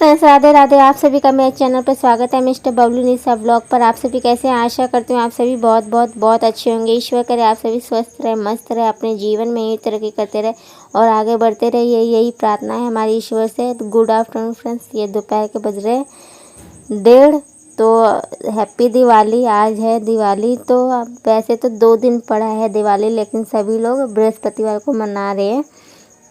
Friends, Radhe Radhe. आप सभी का मेरे चैनल पर स्वागत है मिस्टर बबलू निशा ब्लॉग पर। आप सभी कैसे हैं? आशा करती हूँ आप सभी बहुत बहुत बहुत अच्छे होंगे। ईश्वर करे आप सभी स्वस्थ रहे, मस्त रहे, अपने जीवन में यही तरक्की करते रहे और आगे बढ़ते रहे। यही प्रार्थना है हमारी ईश्वर से। गुड आफ्टरनून फ्रेंड्स, ये दोपहर के बज रहे 1:30। तो हैप्पी दिवाली। आज है दिवाली। तो वैसे तो 2 दिन पड़ा है दिवाली, लेकिन सभी लोग बृहस्पतिवार को मना रहे हैं।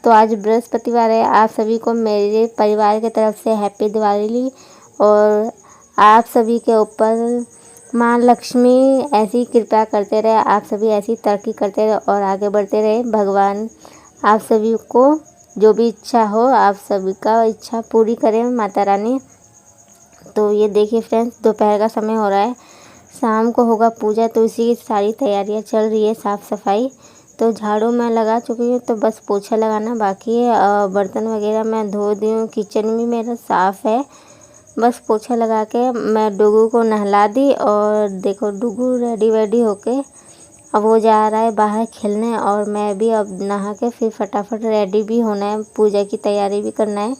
तो आज बृहस्पतिवार है। आप सभी को मेरे परिवार की तरफ से हैप्पी दिवाली। और आप सभी के ऊपर माँ लक्ष्मी ऐसी कृपा करते रहे, आप सभी ऐसी तरक्की करते रहे और आगे बढ़ते रहे। भगवान आप सभी को जो भी इच्छा हो, आप सभी का इच्छा पूरी करें माता रानी। तो ये देखिए फ्रेंड्स, दोपहर का समय हो रहा है, शाम को होगा पूजा, तो इसी की सारी तैयारियां चल रही है। साफ़ सफाई तो झाड़ू मैं लगा चुकी हूँ, तो बस पोछा लगाना बाकी है। बर्तन वगैरह मैं धो दी हूँ, किचन भी मेरा साफ़ है। बस पोछा लगा के मैं डुगू को नहला दी और देखो डुगू रेडी वेडी होके अब वो जा रहा है बाहर खेलने। और मैं भी अब नहा के फिर फटाफट रेडी भी होना है, पूजा की तैयारी भी करना है।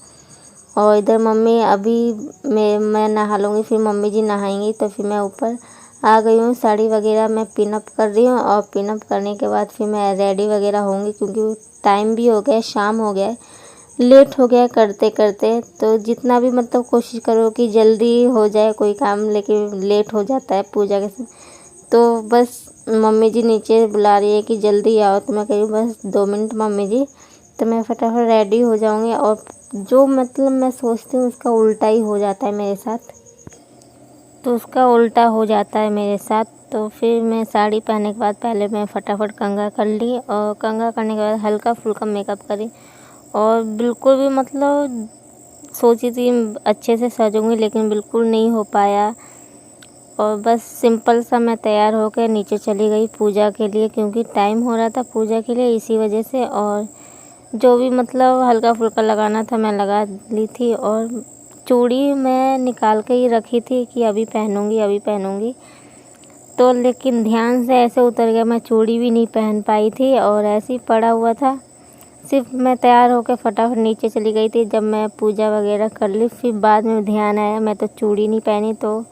और इधर मम्मी अभी मैं नहा लूँगी, फिर मम्मी जी नहाएंगी, तो फिर मैं ऊपर आ गई हूँ। साड़ी वगैरह मैं पिनअप कर रही हूँ और पिनअप करने के बाद फिर मैं रेडी वगैरह होंगी, क्योंकि टाइम भी हो गया, शाम हो गया है, लेट हो गया करते करते। तो जितना भी मतलब कोशिश करो कि जल्दी हो जाए कोई काम, लेकिन लेट हो जाता है पूजा के समय। तो बस मम्मी जी नीचे बुला रही है कि जल्दी आओ, तो मैं कह रही हूँ बस 2 मिनट मम्मी जी, तो मैं फटाफट रेडी हो जाऊँगी। और जो मतलब मैं सोचती हूँ उसका उल्टा ही हो जाता है मेरे साथ। तो उसका उल्टा हो जाता है मेरे साथ। तो फिर मैं साड़ी पहनने के बाद पहले मैं फटाफट कंघा कर ली, और कंघा करने के बाद हल्का फुल्का मेकअप करी। और बिल्कुल भी मतलब सोची थी अच्छे से सजूंगी, लेकिन बिल्कुल नहीं हो पाया। और बस सिंपल सा मैं तैयार होकर नीचे चली गई पूजा के लिए, क्योंकि टाइम हो रहा था पूजा के लिए, इसी वजह से। और जो भी मतलब हल्का फुल्का लगाना था मैं लगा ली थी। और चूड़ी मैं निकाल के ही रखी थी कि अभी पहनूंगी अभी पहनूंगी। तो लेकिन ध्यान से ऐसे उतर गया, मैं चूड़ी भी नहीं पहन पाई थी और ऐसे ही पड़ा हुआ था। सिर्फ मैं तैयार होकर फटाफट नीचे चली गई थी। जब मैं पूजा वगैरह कर ली, फिर बाद में ध्यान आया मैं तो चूड़ी नहीं पहनी। तो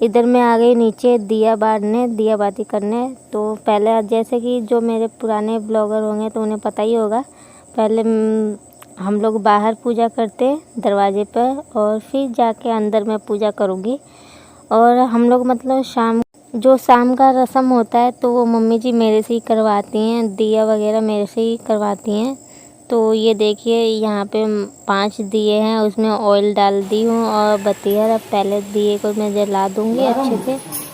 इधर मैं आ गई नीचे दिया बारने, दिया बाती करने। तो पहले जैसे कि जो मेरे पुराने ब्लॉगर होंगे तो उन्हें पता ही होगा, पहले हम लोग बाहर पूजा करते दरवाजे पर, और फिर जाके अंदर मैं पूजा करूँगी। और हम लोग मतलब शाम का रस्म होता है, तो वो मम्मी जी मेरे से ही करवाती हैं, दिया वगैरह मेरे से ही करवाती हैं। तो ये देखिए यहाँ पे 5 दिए हैं, उसमें ऑयल डाल दी हूँ और बत्तियाँ। अब पहले दिए को मैं जला दूँगी अच्छे से।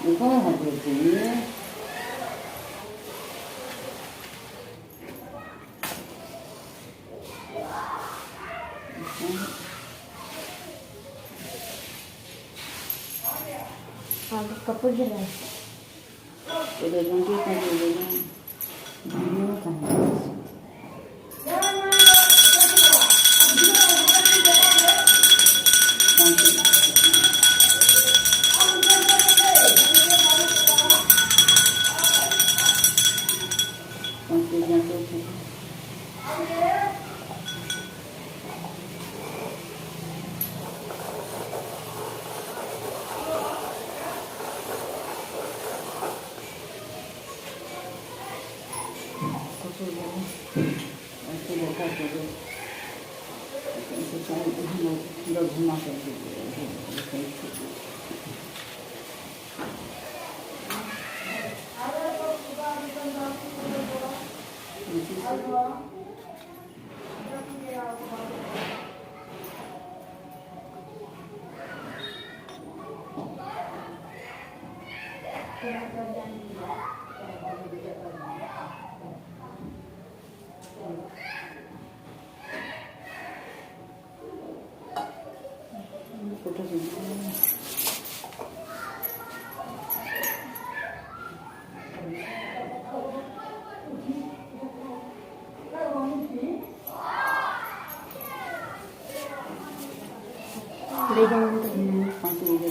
이거 하겠지. कपड़े जलाए तो देखूंगी क्या बोलेगा वीडियो का ऐसे देखा तो घुमा कर फोटो खींचना। ले जाऊंगी तो मैं 5 बजे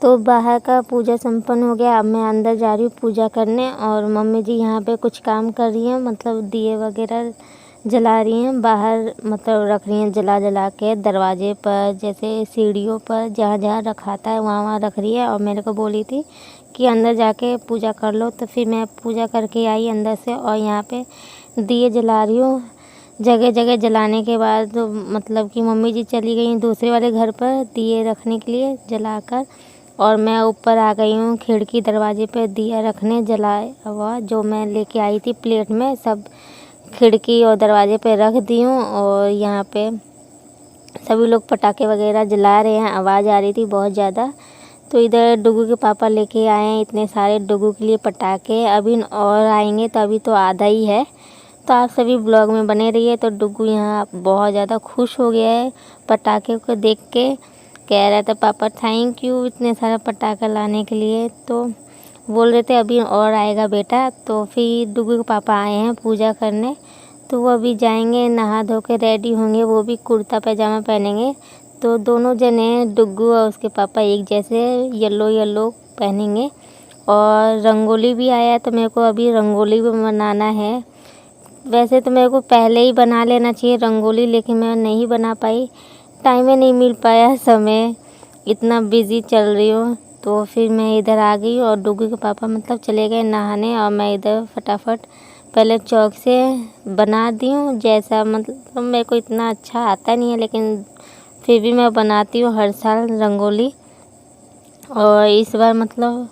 तो बाहर का पूजा संपन्न हो गया। अब मैं अंदर जा रही हूँ पूजा करने और मम्मी जी यहाँ पे कुछ काम कर रही हैं, मतलब दिए वगैरह जला रही हैं बाहर, मतलब रख रही हैं जला जला के दरवाजे पर, जैसे सीढ़ियों पर जहाँ जहाँ रखाता है वहाँ वहाँ रख रही है। और मेरे को बोली थी कि अंदर जाके पूजा कर लो, तो फिर मैं पूजा करके आई अंदर से और यहाँ पे दिए जला रही हूँ। जगह जगह जलाने के बाद तो मतलब कि मम्मी जी चली गई दूसरे वाले घर पर दिए रखने के लिए जलाकर, और मैं ऊपर आ गई हूँ खिड़की दरवाजे पे दिया रखने जलाया हुआ जो मैं लेके आई थी प्लेट में, सब खिड़की और दरवाजे पे रख दी हूँ। और यहाँ पे सभी लोग पटाखे वगैरह जला रहे हैं, आवाज़ आ रही थी बहुत ज़्यादा। तो इधर डुगू के पापा लेके आए हैं इतने सारे डुगू के लिए पटाखे, अभी और आएंगे तो अभी तो आधा ही है। तो आप सभी ब्लॉग में बने रहिए। तो डुगू यहाँ बहुत ज़्यादा खुश हो गया है पटाखे को देख के, कह रहा था पापा थैंक यू इतने सारा पटाखा लाने के लिए। तो बोल रहे थे अभी और आएगा बेटा। तो फिर डुगू के पापा आए हैं पूजा करने, तो वो अभी जाएंगे नहा धो के रेडी होंगे, वो भी कुर्ता पैजामा पहनेंगे। तो दोनों जने डुगू और उसके पापा एक जैसे येलो येलो पहनेंगे। और रंगोली भी आया है तो मेरे को अभी रंगोली भी बनाना है। वैसे तो मेरे को पहले ही बना लेना चाहिए रंगोली, लेकिन मैं नहीं बना पाई, टाइम ही नहीं मिल पाया, समय इतना बिज़ी चल रही हूँ। तो फिर मैं इधर आ गई और डुगू के पापा मतलब चले गए नहाने और मैं इधर फटाफट पहले चौक से बना दी हूँ। जैसा मतलब मेरे को इतना अच्छा आता नहीं है, लेकिन फिर भी मैं बनाती हूँ हर साल रंगोली। और इस बार मतलब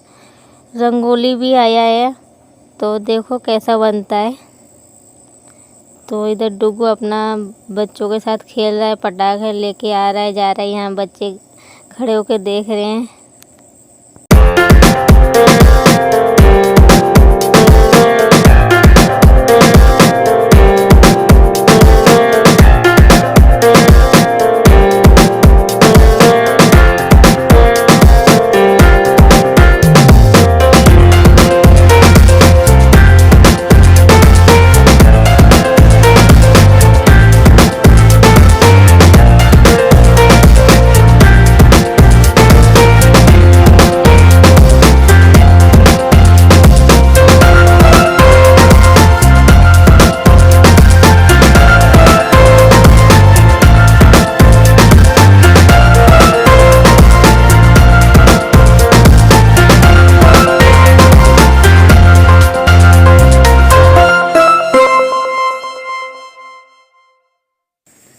रंगोली भी आया है, तो देखो कैसा बनता है। तो इधर डुगू अपना बच्चों के साथ खेल रहा है, पटाखे लेके आ रहा है जा रहा है, यहाँ बच्चे खड़े होकर देख रहे हैं।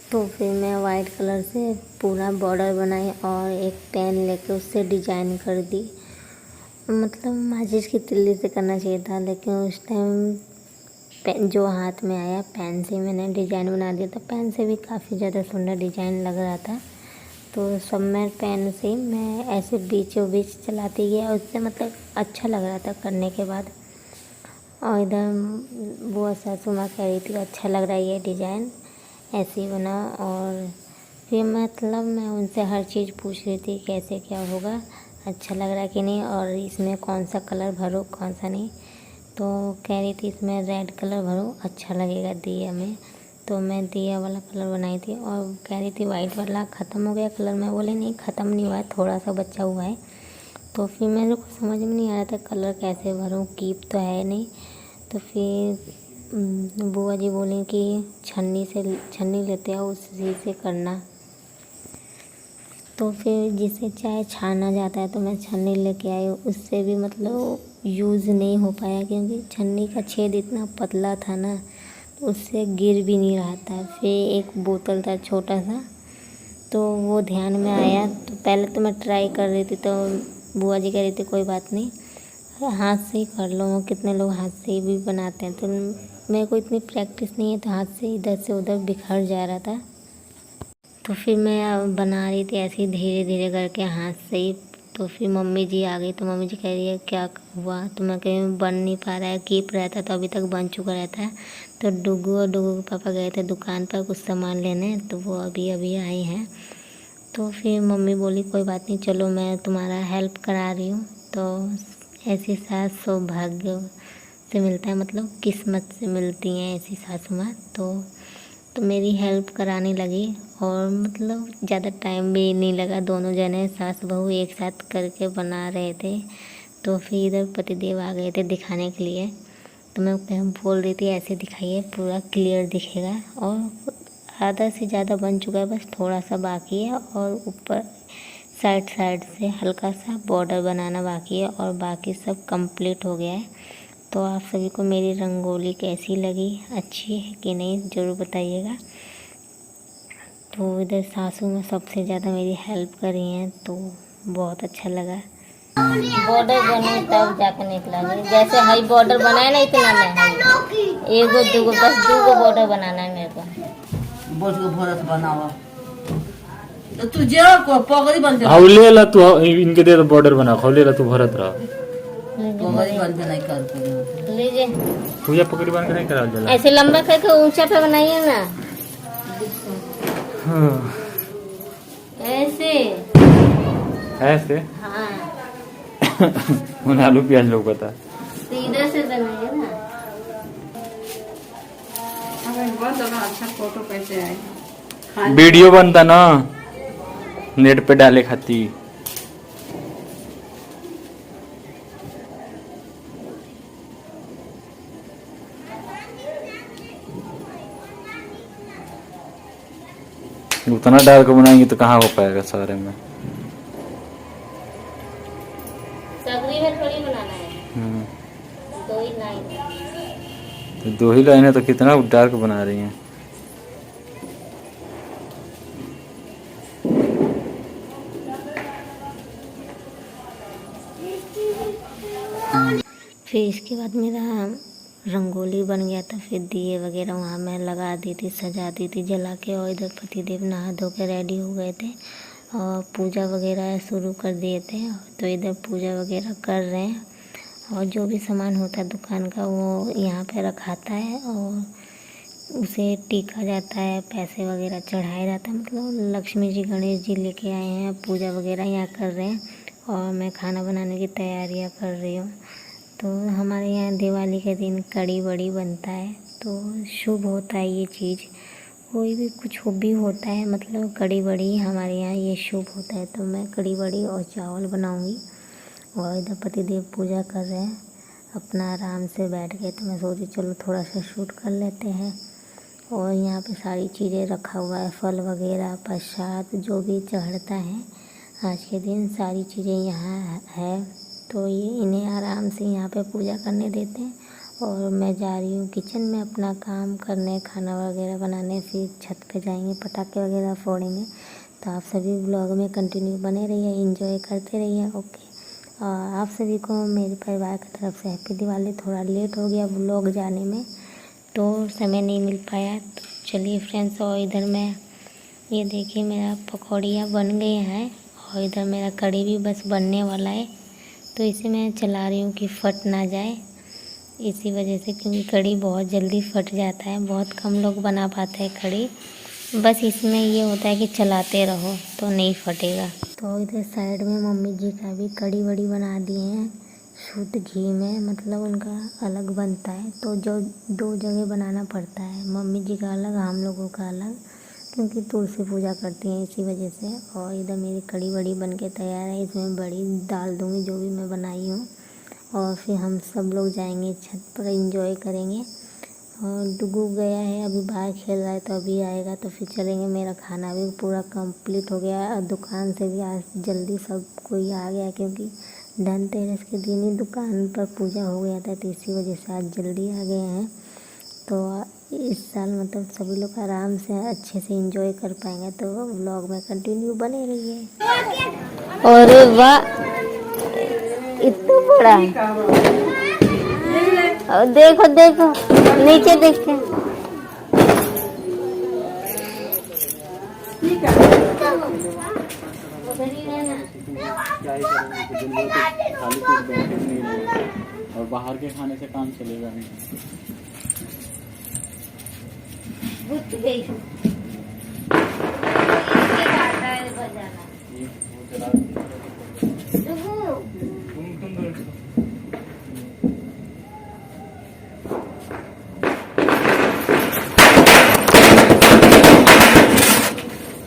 तो फिर मैं वाइट कलर से पूरा बॉर्डर बनाई और एक पेन लेके उससे डिजाइन कर दी। मतलब माचिस की तिल्ली से करना चाहिए था, लेकिन उस टाइम पेन जो हाथ में आया पेन से मैंने डिजाइन बना दिया था। पेन से भी काफ़ी ज़्यादा सुंदर डिजाइन लग रहा था। तो सब मैं पेन से मैं ऐसे बीचों बीच चलाती गई और उससे मतलब अच्छा लग रहा था करने के बाद। और इधर वो सासू माँ कह रही थी अच्छा लग रहा है ये डिज़ाइन, ऐसे ही बना। और फिर मतलब मैं उनसे हर चीज़ पूछ रही थी कैसे क्या होगा, अच्छा लग रहा है कि नहीं, और इसमें कौन सा कलर भरो कौन सा नहीं। तो कह रही थी इसमें रेड कलर भरो अच्छा लगेगा दिया में। तो मैं दिया वाला कलर बनाई थी और कह रही थी वाइट वाला ख़त्म हो गया कलर। मैं बोले नहीं ख़त्म नहीं हुआ है, थोड़ा सा बचा हुआ है। तो फिर मेरे को समझ में नहीं आ रहा था कलर कैसे भरूँ, कीप तो है नहीं। तो फिर बुआ जी बोली कि छन्नी लेते आओ उसी से करना। तो फिर जिसे चाय छाना जाता है तो मैं छन्नी लेके आई, उससे भी मतलब यूज़ नहीं हो पाया क्योंकि छन्नी का छेद इतना पतला था ना, तो उससे गिर भी नहीं रहा था। फिर एक बोतल था छोटा सा, तो वो ध्यान में आया। तो पहले तो मैं ट्राई कर रही थी, तो बुआ जी कह रही थी कोई बात नहीं हाथ से ही कर लो, कितने लोग हाथ से ही भी बनाते हैं। तो मेरे को इतनी प्रैक्टिस नहीं है, तो हाथ से इधर से उधर बिखर जा रहा था। तो फिर मैं बना रही थी ऐसे ही धीरे धीरे करके हाथ से ही तो फिर मम्मी जी आ गई, तो मम्मी जी कह रही है क्या हुआ, तो मैं कहीं बन नहीं पा रहा है, कीप रहता तो अभी तक बन चुका रहता है। तो डुगू और डुगू के पापा गए थे दुकान पर कुछ सामान लेने, तो वो अभी अभी आए हैं। तो फिर मम्मी बोली कोई बात नहीं, चलो मैं तुम्हारा हेल्प करा रही हूँ। तो ऐसी सास सौभाग्य से मिलता है, मतलब किस्मत से मिलती हैं ऐसी सासू माँ। तो मेरी हेल्प कराने लगी, और मतलब ज़्यादा टाइम भी नहीं लगा। दोनों जने सास बहू एक साथ करके बना रहे थे। तो फिर इधर पतिदेव आ गए थे दिखाने के लिए। तो मैं बोल रही थी ऐसे दिखाइए, पूरा क्लियर दिखेगा। और आधा से ज़्यादा बन चुका है, बस थोड़ा सा बाकी है, और ऊपर साइड साइड से हल्का सा बॉर्डर बनाना बाकी है, और बाकी सब कंप्लीट हो गया है। तो आप सभी को मेरी रंगोली कैसी लगी, अच्छी है कि नहीं, ज़रूर बताइएगा। तो इधर सासू में सबसे ज़्यादा मेरी हेल्प करी हैं, तो बहुत अच्छा लगा। बॉर्डर बने तब जाकर निकला, जैसे हाई बॉर्डर बनाए ना, इतना नहीं, एगो दूगो, बस दूगो बॉर्डर बनाना है मेरे को। बोझ को भरत बनावा तो तू जे को पगड़ी बन जा, ले ला तू, इनके दे बॉर्डर बना, ले ला तू भरत रहा। पगड़ी बन के नहीं कर लीजिए, पूजा पकड़ी बन के नहीं करा जला। ऐसे लंबा करके ऊंचा पे बनाइए ना, ऐसे ऐसे। हाँ, उन्हें आलू प्याज लोग पता सीधे से बनाइए ना। बहुत अच्छा फोटो कैसे आए, वीडियो बनता ना नेट पे डाले खाती। उतना डाल के बनाएंगे तो कहाँ हो पाएगा सारे में। सगरी में थोड़ी बनाना है, दो ही लाइन। तो 2 ही लाइन है तो कितना डार्क बना रही हैं। फिर इसके बाद मेरा रंगोली बन गया था। फिर दिए वगैरह वहाँ मैं लगा दी थी, सजा दी थी जला के। और इधर पतिदेव नहा धो के रेडी हो गए थे और पूजा वगैरह शुरू कर दिए थे। तो इधर पूजा वगैरह कर रहे हैं, और जो भी सामान होता है दुकान का वो यहाँ पे रखाता है, और उसे टीका जाता है, पैसे वगैरह चढ़ाया जाता है। मतलब लक्ष्मी जी गणेश जी लेके आए हैं, पूजा वगैरह यहाँ कर रहे हैं, और मैं खाना बनाने की तैयारियाँ कर रही हूँ। तो हमारे यहाँ दिवाली के दिन कड़ी बड़ी बनता है, तो शुभ होता है ये चीज़। कोई भी कुछ भी होता है, मतलब कड़ी बड़ी हमारे यहाँ ये शुभ होता है। तो मैं कड़ी बड़ी और चावल बनाऊँगी। और इधर पतिदेव पूजा कर रहे हैं अपना आराम से बैठ गए। तो मैं सोची चलो थोड़ा सा शूट कर लेते हैं। और यहाँ पे सारी चीज़ें रखा हुआ है, फल वगैरह, प्रसाद जो भी चढ़ता है आज के दिन, सारी चीज़ें यहाँ है। तो ये इन्हें आराम से यहाँ पे पूजा करने देते हैं। और मैं जा रही हूँ किचन में अपना काम करने, खाना वगैरह बनाने। फिर छत पे जाएंगे, पटाखे वगैरह फोड़ेंगे। तो आप सभी व्लॉग में कंटिन्यू बने रहिए, एंजॉय करते रहिए। ओके, आप सभी को मेरे परिवार की तरफ से हैप्पी दिवाली। थोड़ा लेट हो गया व्लॉग जाने में, तो समय नहीं मिल पाया। तो चलिए फ्रेंड्स, और इधर मैं ये देखिए मेरा पकौड़ियाँ बन गए हैं, और इधर मेरा कड़ी भी बस बनने वाला है। तो इसे मैं चला रही हूँ कि फट ना जाए, इसी वजह से, क्योंकि कड़ी बहुत जल्दी फट जाता है। बहुत कम लोग बना पाते हैं कड़ी, बस इसमें ये होता है कि चलाते रहो तो नहीं फटेगा। तो इधर साइड में मम्मी जी का भी कड़ी बड़ी बना दिए हैं शुद्ध घी में, मतलब उनका अलग बनता है। तो जो 2 जगह बनाना पड़ता है, मम्मी जी का अलग, हम लोगों का अलग, क्योंकि तुलसी पूजा करती हैं इसी वजह से। और इधर मेरी कड़ी बड़ी बन के तैयार है, इसमें बड़ी डाल दूँगी जो भी मैं बनाई हूँ। और फिर हम सब लोग जाएंगे छत पर, एंजॉय करेंगे। और डुगू गया है अभी बाहर खेल रहा है, तो अभी आएगा तो फिर चलेंगे। मेरा खाना भी पूरा कंप्लीट हो गया है, और दुकान से भी आज जल्दी सब कोई आ गया, क्योंकि धनतेरस के दिन ही दुकान पर पूजा हो गया था, तो इसी वजह से आज जल्दी आ गए हैं। तो इस साल मतलब सभी लोग आराम से अच्छे से एंजॉय कर पाएंगे। तो व्लॉग में कंटिन्यू बने रहिए। और वाह, इतना बड़ा, और देखो देखो नीचे देखते, उधर ही रहना। क्या ही करेंगे कि दिन भर तो खाली पेट बैठे नहीं रहे और बाहर के खाने से काम चलेगा नहीं। बुद्ध गई ये वो चला तुम बैठ लो।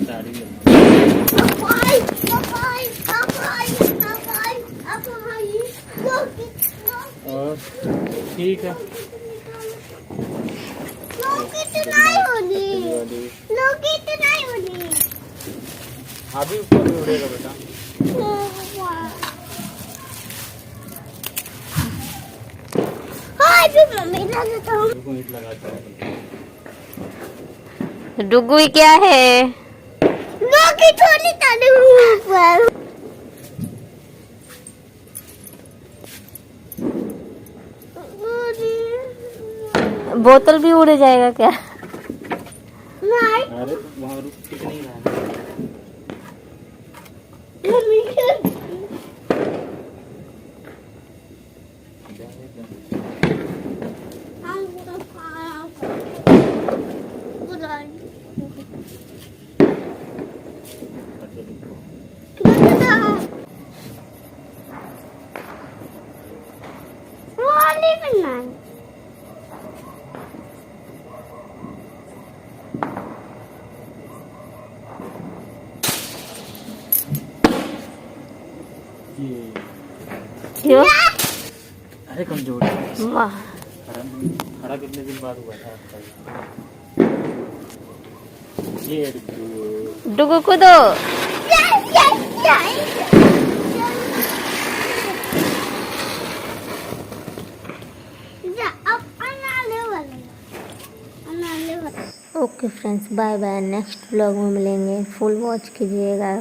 साड़ी ले और ठीक है अभी ऊपर भी उड़ेगा बेटा। को ईंट लगाता है डुगू क्या है? बोतल भी उड़ जाएगा क्या? अरे वहाँ रुक टिक नहीं रहा है। ये क्यों? अरे कमजोर है। वाह, खड़ा कितने दिन बाद हुआ था आपका? ये डुगू को दो। Okay friends, bye bye. Next vlog में मिलेंगे, फुल वॉच कीजिएगा।